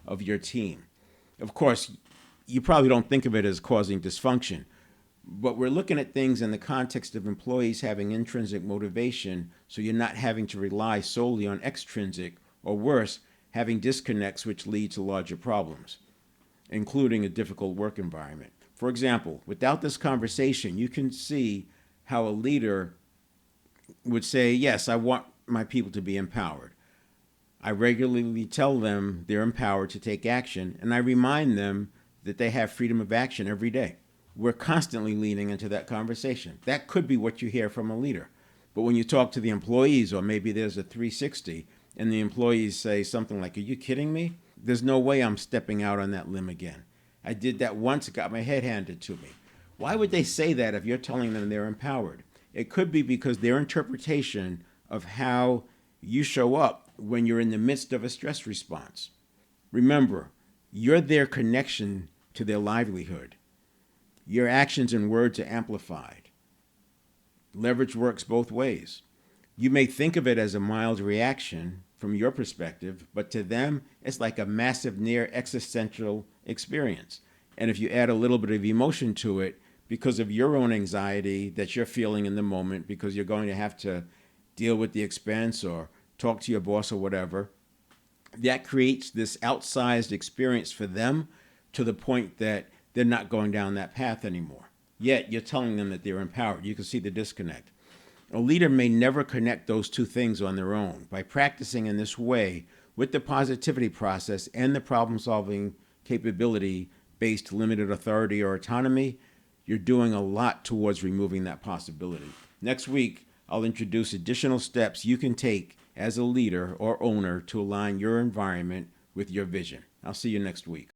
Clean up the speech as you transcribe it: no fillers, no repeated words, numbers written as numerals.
of your team. Of course, you probably don't think of it as causing dysfunction, but we're looking at things in the context of employees having intrinsic motivation, so you're not having to rely solely on extrinsic, or worse, having disconnects which lead to larger problems, including a difficult work environment. For example, without this conversation, you can see how a leader would say, yes, I want my people to be empowered. I regularly tell them they're empowered to take action, and I remind them that they have freedom of action every day. We're constantly leaning into that conversation. That could be what you hear from a leader. But when you talk to the employees, or maybe there's a 360, and the employees say something like, are you kidding me? There's no way I'm stepping out on that limb again. I did that once, got my head handed to me. Why would they say that if you're telling them they're empowered? It could be because their interpretation of how you show up when you're in the midst of a stress response. Remember, you're their connection to their livelihood. Your actions and words are amplified. Leverage works both ways. You may think of it as a mild reaction from your perspective, but to them, it's like a massive, near existential experience. And if you add a little bit of emotion to it, because of your own anxiety that you're feeling in the moment, because you're going to have to deal with the expense or talk to your boss or whatever, that creates this outsized experience for them to the point that they're not going down that path anymore. Yet you're telling them that they're empowered. You can see the disconnect. A leader may never connect those two things on their own. By practicing in this way with the positivity process and the problem-solving capability-based limited authority or autonomy, you're doing a lot towards removing that possibility. Next week, I'll introduce additional steps you can take as a leader or owner to align your environment with your vision. I'll see you next week.